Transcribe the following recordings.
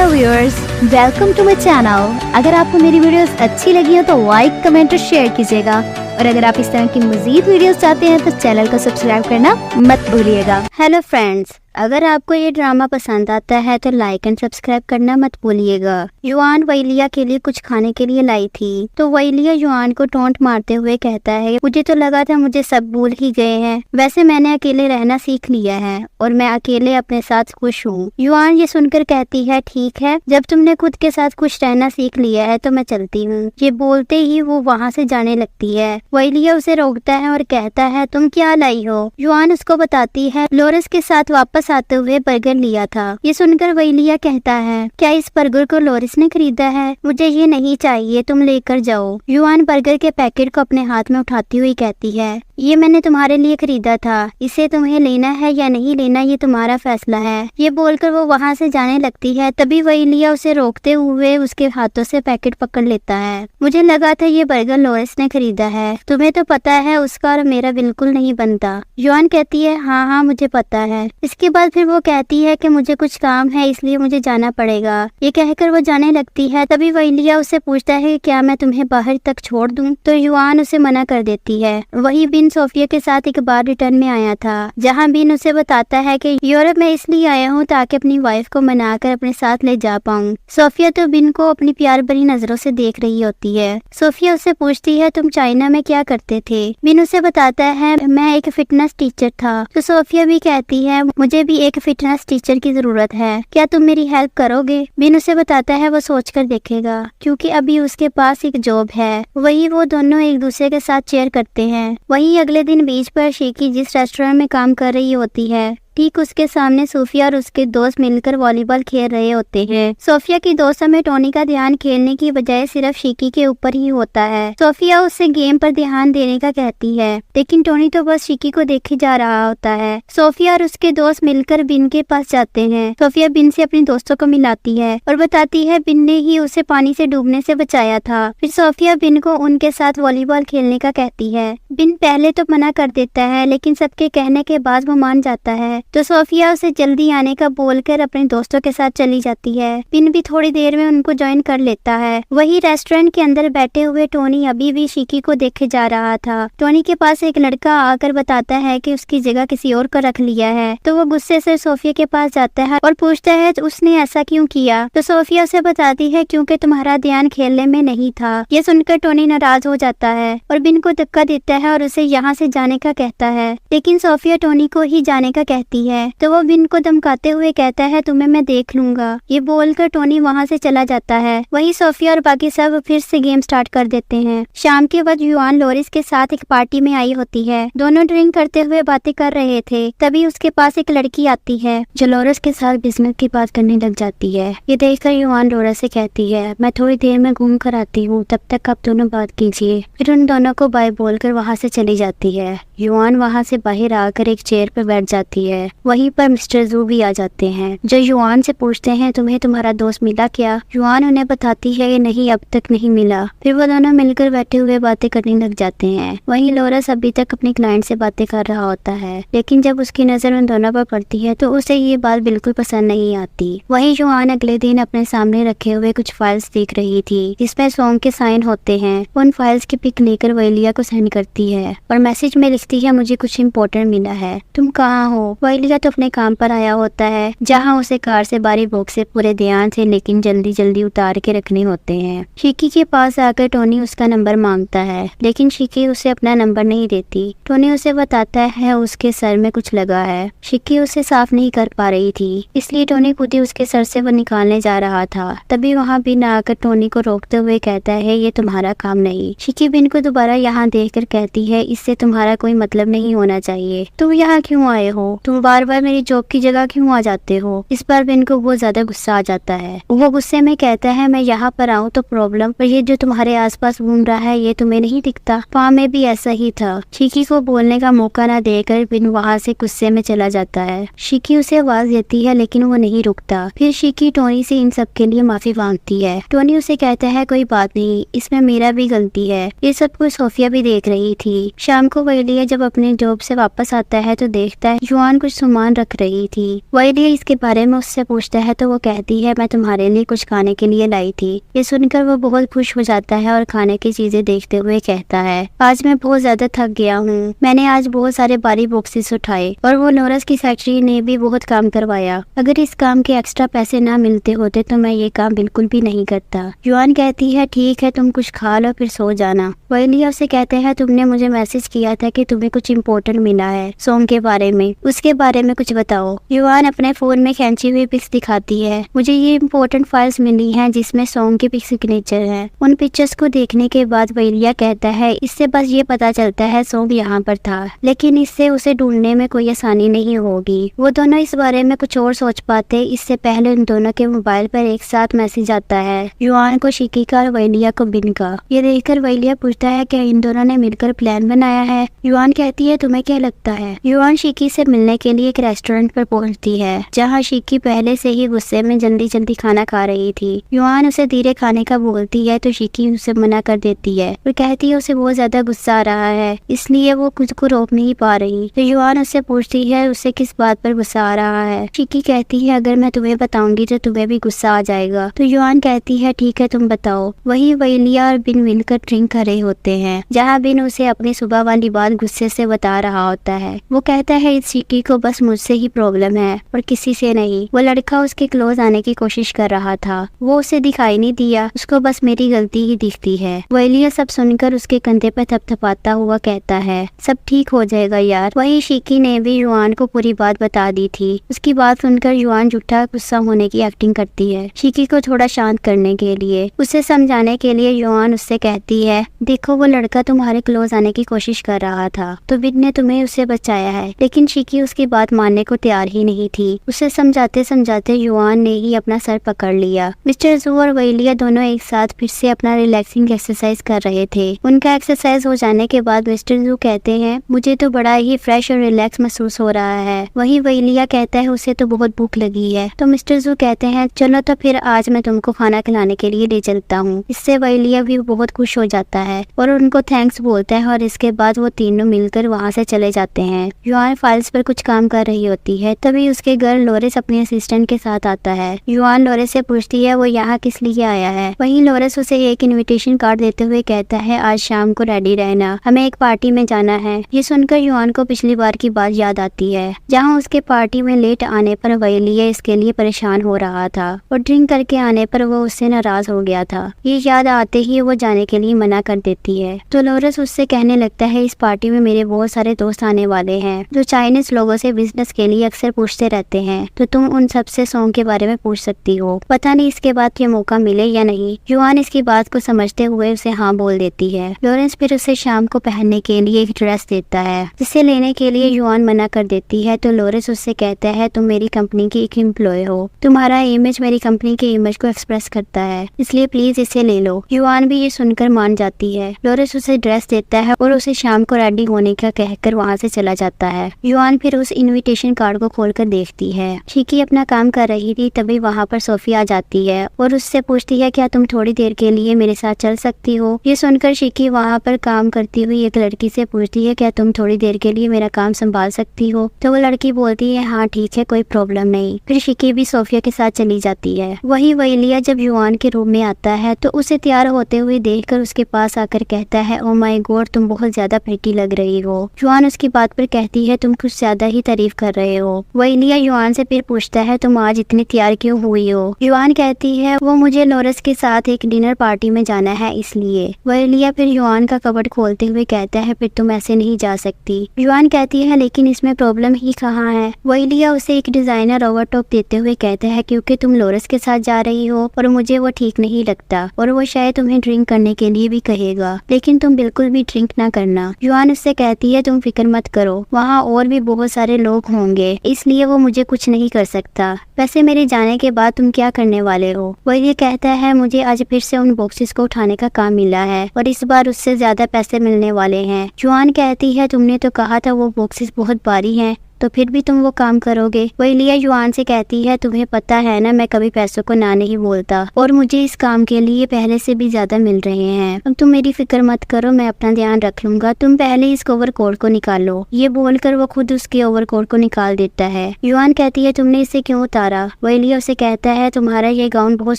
Viewers, welcome to my channel. अगर आपको मेरी वीडियोस अच्छी लगी हो तो लाइक, कमेंट और शेयर कीजिएगा। और अगर आप इस तरह की मजीद वीडियोस चाहते हैं तो चैनल को सब्सक्राइब करना मत भूलिएगा। हेलो फ्रेंड्स, अगर आपको ये ड्रामा पसंद आता है तो लाइक एंड सब्सक्राइब करना मत भूलिएगा। युआन वैलिया के लिए कुछ खाने के लिए लाई थी तो वैलिया युआन को टोंट मारते हुए कहता है, मुझे तो लगा था मुझे सब भूल ही गए हैं। वैसे मैंने अकेले रहना सीख लिया है और मैं अकेले अपने साथ खुश हूँ। युआन ये सुनकर कहती है, ठीक है, जब तुमने खुद के साथ खुश रहना सीख लिया है तो मैं चलती हूँ। ये बोलते ही वो वहाँ से जाने लगती है। वैलिया उसे रोकता है और कहता है, तुम क्या लाई हो? युआन उसको बताती है, लोरेस के साथ वापस आते हुए बर्गर लिया था। ये सुनकर वैलिया कहता है, क्या इस बर्गर को लोरेस ने खरीदा है? मुझे ये नहीं चाहिए, तुम लेकर जाओ। युआन बर्गर के पैकेट को अपने हाथ में उठाती हुई कहती है, ये मैंने तुम्हारे लिए खरीदा था, इसे तुम्हें लेना है या नहीं लेना ये तुम्हारा फैसला है। ये बोलकर वो वहाँ से जाने लगती है। तभी वैलिया उसे रोकते हुए उसके हाथों से पैकेट पकड़ लेता है। मुझे लगा था ये बर्गर लोरेस ने खरीदा है, तुम्हें तो पता है उसका और मेरा बिल्कुल नहीं बनता। युआन कहती है, हाँ हाँ मुझे पता है। इसके बाद फिर वो कहती है कि मुझे कुछ काम है इसलिए मुझे जाना पड़ेगा। ये कहकर वो जाने लगती है। तभी वैलिया उससे पूछता है, क्या मैं तुम्हें बाहर तक छोड़ दूं? तो युआन उसे मना कर देती है। वही बिन सोफिया के साथ एक बार रिटर्न में आया था, जहाँ बिन उसे बताता है कि यूरोप में इसलिए आया हूँ ताकि अपनी वाइफ को मनाकर अपने साथ ले जा पाऊँ। सोफिया तो बिन को अपनी प्यार भरी नजरों से देख रही होती है। सोफिया उससे पूछती है, तुम चाइना में क्या करते थे? बिन उसे बताता है, मैं एक फिटनेस टीचर था। तो सोफिया भी कहती है, मुझे भी एक फिटनेस टीचर की जरूरत है, क्या तुम मेरी हेल्प करोगे? बिन उसे बताता है वो सोचकर देखेगा, क्योंकि अभी उसके पास एक जॉब है। वही वो दोनों एक दूसरे के साथ शेयर करते हैं। वही अगले दिन बीच पर शिकी जिस रेस्टोरेंट में काम कर रही होती है, ठीक उसके सामने सोफिया और उसके दोस्त मिलकर वॉलीबॉल खेल रहे होते हैं। सोफिया की दोस्तों में टोनी का ध्यान खेलने की बजाय सिर्फ शिकी के ऊपर ही होता है। सोफिया उससे गेम पर ध्यान देने का कहती है, लेकिन टोनी तो बस शिकी को देखे जा रहा होता है। सोफिया और उसके दोस्त मिलकर बिन के पास जाते हैं। सोफिया बिन से अपने दोस्तों को मिलाती है और बताती है बिन ने ही उसे पानी से डूबने से बचाया था। फिर सोफिया बिन को उनके साथ वॉलीबॉल खेलने का कहती है। बिन पहले तो मना कर देता है, लेकिन सबके कहने के बाद वो मान जाता है। तो सोफिया उसे जल्दी आने का बोलकर अपने दोस्तों के साथ चली जाती है। बिन भी थोड़ी देर में उनको ज्वाइन कर लेता है। वही रेस्टोरेंट के अंदर बैठे हुए टोनी अभी भी शिकी को देखे जा रहा था। टोनी के पास एक लड़का आकर बताता है कि उसकी जगह किसी और को रख लिया है। तो वो गुस्से से सोफिया के पास जाता है और पूछता है उसने ऐसा क्यों किया? तो सोफिया उसे बताती है, क्योंकि तुम्हारा ध्यान खेलने में नहीं था। ये सुनकर टोनी नाराज हो जाता है और बिन को धक्का देता है और उसे यहाँ से जाने का कहता है, लेकिन सोफिया टोनी को ही जाने का कहती है। तो वो बिन को धमकाते हुए कहता है, तुम्हें मैं देख लूंगा। ये बोलकर टोनी वहाँ से चला जाता है। वही सोफिया और बाकी सब फिर से गेम स्टार्ट कर देते हैं। शाम के वक्त युआन लोरिस के साथ एक पार्टी में आई होती है। दोनों ड्रिंक करते हुए बातें कर रहे थे। तभी उसके पास एक लड़की आती है जो लोरिस के साथ बिजनेस की बात करने लग जाती है। ये देखकर युआन लोरिस से कहती है, मैं थोड़ी देर में घूम कर आती हूँ, तब तक आप दोनों बात कीजिए। फिर उन दोनों को बाय बोलकर वहाँ से चली जाती है। युआन वहाँ से बाहर आकर एक चेयर पर बैठ जाती है। वहीं पर मिस्टर जू भी आ जाते हैं, जो युआन से पूछते हैं, तुम्हें तुम्हारा दोस्त मिला क्या? युआन उन्हें बताती है कि नहीं, अब तक नहीं मिला। फिर वो दोनों मिलकर बैठे हुए बातें करने लग जाते हैं। वहीं लोरेस अभी तक अपनी क्लाइंट से बातें कर रहा होता है, लेकिन जब उसकी नजर उन दोनों पर पड़ती है तो उसे ये बात बिल्कुल पसंद नहीं आती। वहीं युआन अगले दिन अपने सामने रखे हुए कुछ फाइल्स देख रही थी, जिसमें सॉन्ग के साइन होते हैं। उन फाइल्स की पिक लेकर वैलिया को सेंड करती है और मैसेज में लिखती है, मुझे कुछ इम्पोर्टेंट मिला है, तुम कहाँ हो? वैलिया तो अपने काम पर आया होता है, जहां उसे कार से बारी बॉक्स पूरे ध्यान से लेकिन जल्दी जल्दी उतार के रखने होते हैं। शिकी के पास आकर टोनी उसका नंबर मांगता है, लेकिन शिकी उसे अपना नंबर नहीं देती। टोनी उसे बताता है उसके सर में कुछ लगा है। शिकी उसे साफ नहीं कर पा रही थी, इसलिए टोनी खुद ही उसके सर से वो निकालने जा रहा था। तभी वहाँ बिन आकर टोनी को रोकते हुए कहता है, ये तुम्हारा काम नहीं। शिकी बिन को दोबारा यहाँ देखकर कहती है, इससे तुम्हारा कोई मतलब नहीं होना चाहिए, तुम यहाँ क्यों आए हो? तुम बार बार मेरी जॉब की जगह क्यों आ जाते हो? इस बार बिन को बहुत ज्यादा गुस्सा आ जाता है। वो गुस्से में कहता है, मैं यहाँ पर आऊँ तो प्रॉब्लम, पर ये जो तुम्हारे आसपास घूम रहा है ये तुम्हें नहीं दिखता? वहाँ में भी ऐसा ही था। शिकी को बोलने का मौका न देकर बिन वहाँ से गुस्से में चला जाता है। शिकी उसे आवाज देती है, लेकिन वो नहीं रुकता। फिर शिकी टोनी से इन सब के लिए माफी मांगती है। टोनी उसे कहता है, कोई बात नहीं, इसमें मेरा भी गलती है। ये सब कुछ सोफिया भी देख रही थी। शाम को वैलिया जब अपने जॉब से वापस आता है तो देखता है युआन कुछ सामान रख रही थी। वैलिया इसके बारे में उससे पूछता है तो वो कहती है मैं तुम्हारे लिए कुछ खाने के लिए लाई थी। ये सुनकर वो बहुत खुश हो जाता है और खाने की चीजें देखते हुए कहता है आज मैं बहुत ज्यादा थक गया हूँ, मैंने आज बहुत सारे भारी बॉक्सेस उठाए और वो लोरस की फैक्ट्री ने भी बहुत काम करवाया। अगर इस काम के एक्स्ट्रा पैसे ना मिलते होते तो मैं ये काम बिल्कुल भी नहीं करता। युआन कहती है ठीक है तुम कुछ खा लो फिर सो जाना। वैलिया उसे कहते हैं तुमने मुझे मैसेज किया था कि तुम्हें कुछ इम्पोर्टेंट मिला है सॉन्ग के बारे में, उसके बारे में कुछ बताओ। युआन अपने फोन में खींची हुई पिक्स दिखाती है। मुझे ये इम्पोर्टेंट फाइल्स मिली हैं जिसमें सॉन्ग के पिक सिग्नेचर है। उन पिक्चर्स को देखने के बाद वैलिया कहता है इससे बस ये पता चलता है सॉन्ग यहाँ पर था, लेकिन इससे उसे ढूंढने में कोई आसानी नहीं होगी। वो दोनों इस बारे में कुछ और सोच पाते इससे पहले उन दोनों के मोबाइल पर एक साथ मैसेज आता है, युआन को शिकी का और वैलिया को बिन का। ये देखकर वैलिया पूछता है क्या इन दोनों ने मिलकर प्लान बनाया है। युआन कहती है तुम्हें क्या लगता है। युआन शिकी से मिलने के लिए एक रेस्टोरेंट पर पहुंचती है जहां शिकी पहले से ही गुस्से में जल्दी जल्दी खाना खा रही थी। युआन उसे धीरे खाने का बोलती है तो शिकी उसे मना कर देती है और कहती है उसे बहुत ज्यादा गुस्सा आ रहा है इसलिए वो खुद को रोक नहीं पा रही। तो युआन उससे पूछती है उसे किस बात पर गुस्सा आ रहा है। शिकी कहती है अगर मैं तुम्हें बताऊंगी तो तुम्हें भी गुस्सा आ जाएगा। तो युआन कहती है ठीक है तुम बताओ। वही वैलिया और बिन मिलकर ड्रिंक कर रहे होते हैं जहाँ बिन उसे अपनी सुबह वाली बात गुस्से से बता रहा होता है। वो कहता है इस शिकी को बस मुझसे ही प्रॉब्लम है और किसी से नहीं। वो लड़का उसके क्लोज आने की कोशिश कर रहा था, वो उसे दिखाई नहीं दिया, उसको बस मेरी गलती ही दिखती है। वैलिया सब सुनकर उसके कंधे पर थपथपाता हुआ कहता है सब ठीक हो जाएगा यार। वही शिकी ने भी युआन को पूरी बात बता दी थी। उसकी बात सुनकर युआन झूठा गुस्सा होने की एक्टिंग करती है शिकी को थोड़ा शांत करने के लिए। उसे समझाने के लिए युआन उससे कहती है देखो वो लड़का तुम्हारे क्लोज आने की कोशिश कर रहा था तो बिन ने तुम्हें उससे बचाया है। लेकिन शिकी उसकी बात मानने को तैयार ही नहीं थी। उसे समझाते समझाते युआन ने ही अपना सर पकड़ लिया। मिस्टर जू और वैलिया दोनों एक साथ फिर से अपना रिलैक्सिंग एक्सरसाइज कर रहे थे। उनका एक्सरसाइज हो जाने के बाद मिस्टर जू कहते हैं मुझे तो बड़ा ही फ्रेश और रिलैक्स महसूस हो रहा है। वही वैलिया कहता है उसे तो बहुत भूख लगी है। तो मिस्टर जू कहते हैं चलो तो फिर आज मैं तुमको खाना खिलाने के लिए ले चलता हूँ। इससे वैलिया भी बहुत खुश हो जाता है और उनको थैंक्स बोलता है और इसके बाद वो तीनों मिलकर वहाँ से चले जाते हैं। युआन फाइल्स पर कुछ काम कर रही होती है तभी उसके घर लोरेस अपने असिस्टेंट के साथ आता है। युआन लोरेस से पूछती है वो यहाँ किस लिए आया है। वहीं लोरेस उसे एक इनविटेशन कार्ड देते हुए कहता है आज शाम को रेडी रहना, हमें एक पार्टी में जाना है। ये सुनकर युआन को पिछली बार की बात याद आती है जहाँ उसके पार्टी में लेट आने पर वैलिया इसके लिए परेशान हो रहा था और ड्रिंक करके आने पर वो उससे नाराज हो गया था। ये याद आते ही वो जाने के लिए मना कर देती है। तो लोरेस उससे कहने लगता है इस पार्टी में मेरे बहुत सारे दोस्त आने वाले हैं जो चाइनीज लोगों से बिजनेस के लिए अक्सर पूछते रहते हैं, तो तुम उन सबसे सॉन्ग के बारे में पूछ सकती हो। पता नहीं इसके बाद ये मौका मिले या नहीं। युआन इसकी बात को समझते हुए उसे हाँ बोल देती है। लोरेंस फिर उसे शाम को पहनने के लिए एक ड्रेस देता है जिसे लेने के लिए युआन मना कर देती है। तो लोरेंस उससे कहता है तुम मेरी कंपनी की एक एम्प्लॉय हो, तुम्हारा इमेज मेरी कंपनी के इमेज को एक्सप्रेस करता है, इसलिए प्लीज इसे ले लो। युआन भी ये सुनकर मान जाती है। लोरेंस उसे ड्रेस देता है और उसे शाम को रेडी होने का कहकर वहाँ से चला जाता है। युआन फिर उस इनविटेशन कार्ड को खोलकर देखती है। शिकी अपना काम कर रही थी तभी वहाँ पर सोफी आ जाती है और उससे पूछती है क्या तुम थोड़ी देर के लिए मेरे साथ चल सकती हो। ये सुनकर शिकी वहाँ पर काम करती हुई एक लड़की से पूछती है क्या तुम थोड़ी देर के लिए मेरा काम संभाल सकती हो। तो वो लड़की बोलती है हाँ ठीक है कोई प्रॉब्लम नहीं। फिर शिकी भी सोफिया के साथ चली जाती है। वही वैलिया जब युआन के रूम में आता है तो उसे तैयार होते हुए देखकर उसके पास आकर कहता है ओ माय गॉड तुम बहुत ज्यादा प्रिटी लग रही हो। युआन उसकी बात पर कहती है तुम कुछ ज्यादा ही तारीफ कर रहे हो। वैलिया युआन से फिर पूछता है तुम आज इतनी तैयार क्यों हुई हो। युआन कहती है वो मुझे लोरेंस के साथ एक डिनर पार्टी में जाना है इसलिए। वैलिया फिर युआन का कबर्ड खोलते हुए कहता है फिर तुम ऐसे नहीं जा सकती। युआन कहती है लेकिन इसमें प्रॉब्लम ही कहाँ है। वैलिया उसे एक डिजाइनर ओवरटॉप देते हुए कहता है क्योंकि तुम लोरेंस के साथ जा रही हो और मुझे वो ठीक नहीं लगता और वो शायद तुम्हें ड्रिंक करने के लिए भी कहेगा, लेकिन तुम बिल्कुल भी ड्रिंक ना करना। युआन उससे कहती है तुम फिक्र मत करो, वहाँ और भी बहुत सारे लोग होंगे इसलिए वो मुझे कुछ नहीं कर सकता। वैसे मेरे जाने के बाद तुम क्या करने वाले हो। वो ये कहता है मुझे आज फिर से उन बॉक्सेस को उठाने का काम मिला है और इस बार उससे ज्यादा पैसे मिलने वाले हैं। युआन कहती है तुमने तो कहा था वो बॉक्सेस बहुत भारी हैं, तो फिर भी तुम वो काम करोगे। वैलिया युआन से कहती है तुम्हें पता है ना, मैं कभी पैसों को ना नहीं बोलता और मुझे इस काम के लिए पहले से भी ज्यादा मिल रहे हैं। अब तुम मेरी फिक्र मत करो, मैं अपना ध्यान रख लूंगा, तुम पहले इस ओवरकोट को निकालो। ये बोलकर वो खुद उसके ओवरकोट को निकाल देता है। युआन कहती है तुमने इसे क्यों उतारा। वैलिया उसे कहता है तुम्हारा ये गाउन बहुत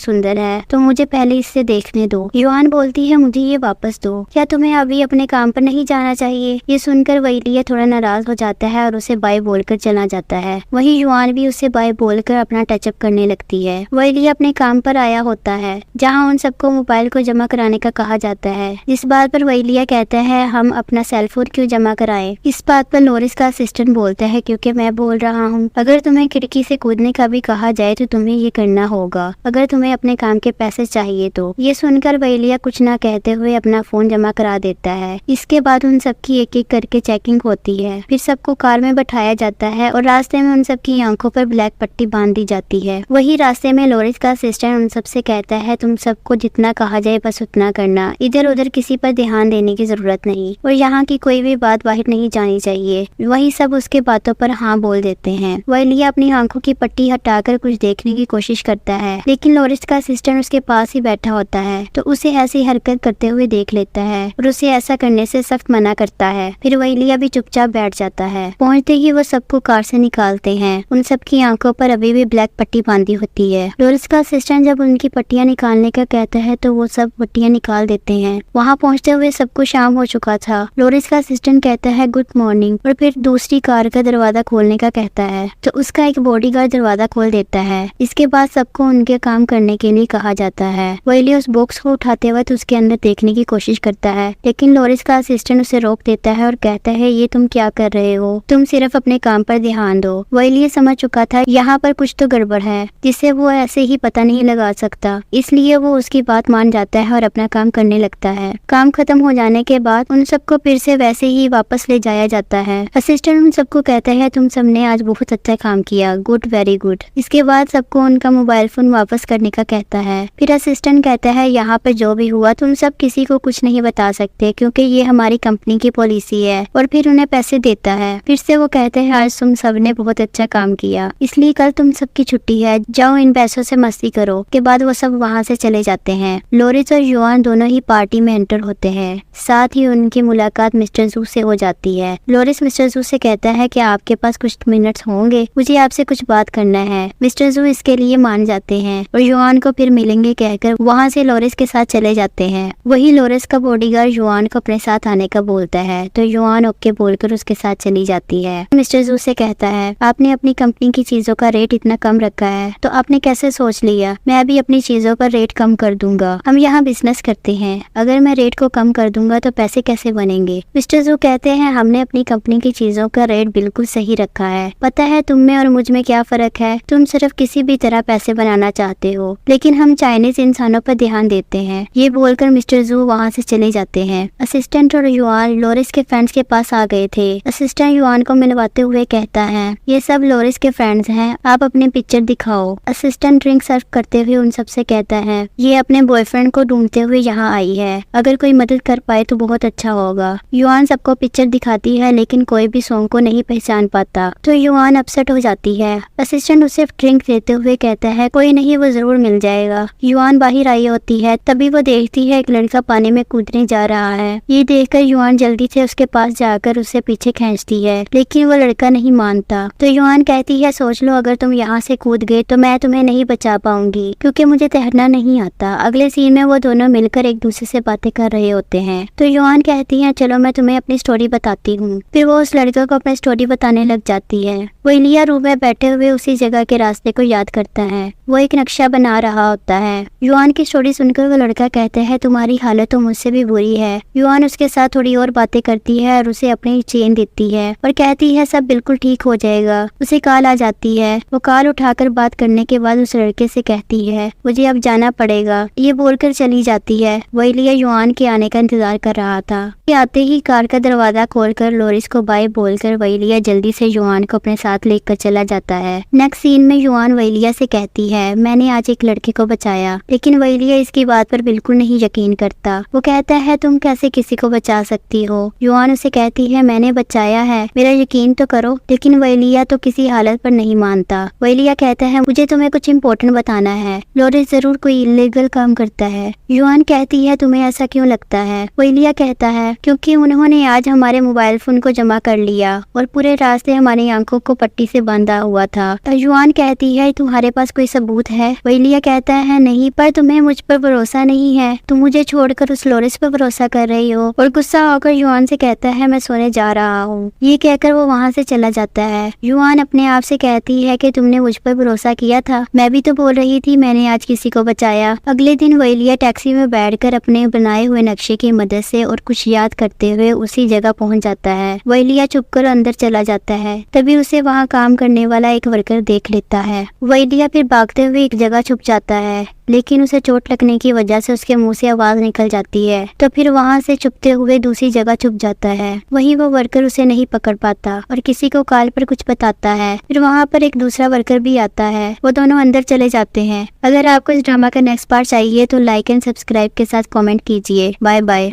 सुंदर है, तो मुझे पहले इससे देखने दो। युआन बोलती है मुझे ये वापस दो, क्या तुम्हें अभी अपने काम पर नहीं जाना चाहिए। ये सुनकर वैलिया थोड़ा नाराज हो जाता है और उसे बाय बोलकर चला जाता है। वही युआन भी उसे बाय बोलकर अपना टचअप करने लगती है। वैलिया अपने काम पर आया होता है जहाँ उन सबको मोबाइल को जमा कराने का कहा जाता है। इस बात पर वैलिया कहता है हम अपना सेल फोन क्यों जमा कराएं। इस बात पर लोरिस का असिस्टेंट बोलता है क्योंकि मैं बोल रहा हूँ, अगर तुम्हें खिड़की से कूदने का भी कहा जाए तो तुम्हें ये करना होगा, अगर तुम्हें अपने काम के पैसे चाहिए तो। ये सुनकर वैलिया कुछ ना कहते हुए अपना फोन जमा करा देता है। इसके बाद उन सबकी एक एक करके चेकिंग होती है। फिर सबको कार में बैठाया जाता है और रास्ते में उन सबकी आंखों पर ब्लैक पट्टी बांध दी जाती है। वही रास्ते में लोरिस का असिस्टेंट उन सबसे कहता है तुम सबको जितना कहा जाए बस उतना करना, इधर उधर किसी पर ध्यान देने की जरूरत नहीं और यहाँ की कोई भी बात बाहर नहीं जानी चाहिए। वही सब उसके बातों पर हाँ बोल देते हैं। वैलिया अपनी आंखों की पट्टी हटाकर कुछ देखने की कोशिश करता है, लेकिन लोरिस का असिस्टेंट उसके पास ही बैठा होता है तो उसे ऐसी हरकत करते हुए देख लेता है और उसे ऐसा करने से सख्त मना करता है। फिर वैलिया भी चुपचाप बैठ जाता है। पहुंचते ही वो सबको कार से निकालते हैं। उन सबकी आंखों पर अभी भी ब्लैक पट्टी बांधी होती है। लोरिस का असिस्टेंट जब उनकी पट्टियां निकालने का कहता है तो वो सब पट्टियां निकाल देते हैं। वहाँ पहुँचते हुए सबको शाम हो चुका था। लोरिस का असिस्टेंट कहता है गुड मॉर्निंग और फिर दूसरी कार का दरवाजा खोलने का कहता है तो उसका एक बॉडीगार्ड दरवाजा खोल देता है। इसके बाद सबको उनके काम करने के लिए कहा जाता है। वैलिया उस बॉक्स को उठाते वक्त उसके अंदर देखने की कोशिश करता है, लेकिन लोरिस का असिस्टेंट उसे रोक देता है और कहता है ये तुम क्या कर रहे हो, तुम सिर्फ अपने काम पर ध्यान दो। वैलिया समझ चुका था यहाँ पर कुछ तो गड़बड़ है जिसे वो ऐसे ही पता नहीं लगा सकता, इसलिए वो उसकी बात मान जाता है और अपना काम करने लगता है। काम खत्म हो जाने के बाद उन सबको फिर से वैसे ही वापस ले जाया जाता है। असिस्टेंट उन सबको कहता है तुम सबने आज बहुत अच्छा काम किया, गुड, वेरी गुड। इसके बाद सबको उनका मोबाइल फोन वापस करने का कहता है। फिर असिस्टेंट कहता है यहाँ पर जो भी हुआ तुम सब किसी को कुछ नहीं बता सकते क्योंकि ये हमारी कंपनी की पॉलिसी है, और फिर उन्हें पैसे देता है। फिर से वो कहते हैं आज तुम सब ने बहुत अच्छा काम किया, इसलिए कल तुम सबकी छुट्टी है, जाओ इन पैसों से मस्ती करो। के बाद वो सब वहाँ से चले जाते हैं। लोरिस और युआन दोनों ही पार्टी में एंटर होते हैं। साथ ही उनकी मुलाकात मिस्टर जू से हो जाती है। लोरिस मिस्टर जू से कहता है कि आपके पास कुछ मिनट्स होंगे, मुझे आपसे कुछ बात करना है। मिस्टर जू इसके लिए मान जाते हैं और युआन को फिर मिलेंगे कहकर वहाँ से लोरिस के साथ चले जाते हैं। वही लोरिस का बॉडीगार्ड युआन को अपने साथ आने का बोलता है तो युआन ओके बोलकर उसके साथ चली जाती है। मिस्टर जू से कहता है आपने अपनी कंपनी की चीजों का रेट इतना कम रखा है तो आपने कैसे सोच लिया मैं भी अपनी चीजों का रेट कम कर दूंगा, हम यहाँ बिजनेस करते हैं, अगर मैं रेट को कम कर दूंगा तो पैसे कैसे बनेंगे। मिस्टर जू कहते हैं हमने अपनी कंपनी की चीजों का रेट बिल्कुल सही रखा है, पता है तुम में और मुझ में क्या फर्क है, तुम सिर्फ किसी भी तरह पैसे बनाना चाहते हो लेकिन हम चाइनीज इंसानों पर ध्यान देते हैं। ये बोलकर मिस्टर जू वहाँ से चले जाते हैं। असिस्टेंट और युआन लोरिस के फ्रेंड्स के पास आ गए थे। असिस्टेंट युआन को मिलवाते हुए कहता है ये सब लोरिस के फ्रेंड्स हैं, आप अपने पिक्चर दिखाओ। असिस्टेंट ड्रिंक सर्व करते हुए उन सबसे कहता है ये अपने बॉयफ्रेंड को ढूंढते हुए यहाँ आई है, अगर कोई मदद कर पाए तो बहुत अच्छा होगा। युआन सबको पिक्चर दिखाती है लेकिन कोई भी सॉन्ग को नहीं पहचान पाता तो युआन अपसेट हो जाती है। असिस्टेंट उसे ड्रिंक देते हुए कहता है कोई नहीं, वो जरूर मिल जाएगा। युआन बाहर आई होती है, तभी वो देखती है एक लड़का पानी में कूदने जा रहा है। ये देखकर युआन जल्दी से उसके पास जाकर उसे पीछे खींचती है लेकिन वो लड़का नहीं मानता तो युआन कहती है सोच लो अगर तुम यहाँ से कूद गए तो मैं तुम्हें नहीं बचा पाऊंगी क्योंकि मुझे तैरना नहीं आता। अगले सीन में वो दोनों मिलकर एक दूसरे से बातें कर रहे होते हैं तो युआन कहती है चलो मैं तुम्हें अपनी स्टोरी बताती हूँ। फिर वो उस लड़के को अपनी स्टोरी बताने लग जाती है। वैलिया रूम में बैठे हुए उसी जगह के रास्ते को याद करता है, वो एक नक्शा बना रहा होता है। युआन की स्टोरी सुनकर वो लड़का कहता है तुम्हारी हालत तो मुझसे भी बुरी है। युआन उसके साथ थोड़ी और बातें करती है और उसे अपनी चेन देती है और कहती है सब बिल्कुल ठीक हो जाएगा। उसे कॉल आ जाती है, वो कॉल उठाकर बात करने के बाद उस लड़के से कहती है मुझे अब जाना पड़ेगा, ये बोलकर चली जाती है। वैलिया युआन के आने का इंतजार कर रहा था। आते ही कार का दरवाजा खोलकर लोरिस को बाय बोलकर वैलिया जल्दी से युआन को अपने साथ लेकर चला जाता है। नेक्स्ट सीन में युआन वैलिया से कहती है मैंने आज एक लड़के को बचाया, लेकिन वैलिया इसकी बात पर बिल्कुल नहीं यकीन करता। वो कहता है तुम कैसे किसी को बचा सकती हो। युआन उसे कहती है मैंने बचाया है, मेरा यकीन तो करो। लेकिन वैलिया तो किसी हालत पर नहीं मानता। वैलिया कहता है मुझे तुम्हें कुछ इम्पोर्टेंट बताना है, लोरेस जरूर कोई इलीगल काम करता है। युआन कहती है तुम्हें ऐसा क्यों लगता है? वैलिया कहता है क्योंकि उन्होंने आज हमारे मोबाइल फोन को जमा कर लिया और पूरे रास्ते हमारी आंखों को पट्टी से बांधा हुआ था। युआन कहती है तुम्हारे पास कोई सबूत है? वैलिया कहता है नहीं, पर तुम्हें मुझ पर भरोसा नहीं है, तुम मुझे छोड़कर उस लोरेस पर भरोसा कर रही हो। और गुस्सा होकर युआन से कहता है मैं सोने जा रहा हूँ। ये कहकर वो वहाँ से चला जाता है। युआन अपने आप से कहती है कि तुमने मुझ पर भरोसा किया था, मैं भी तो बोल रही थी मैंने आज किसी को बचाया। अगले दिन वैलिया टैक्सी में बैठकर अपने बनाए हुए नक्शे की मदद से और कुछ याद करते हुए उसी जगह पहुंच जाता है। वैलिया चुपकर अंदर चला जाता है, तभी उसे वहां काम करने वाला एक वर्कर देख लेता है। वैलिया फिर भागते हुए एक जगह छुप जाता है, लेकिन उसे चोट लगने की वजह से उसके मुंह से आवाज निकल जाती है, तो फिर वहां से छुपते हुए दूसरी जगह छुप जाता है। वहीं वो वर्कर उसे नहीं पकड़ पाता और किसी को कॉल पर कुछ बताता है। फिर वहां पर एक दूसरा वर्कर भी आता है, वो दोनों अंदर चले जाते हैं। अगर आपको इस ड्रामा का नेक्स्ट पार्ट चाहिए तो लाइक एंड सब्सक्राइब के साथ कमेंट कीजिए। Bye bye.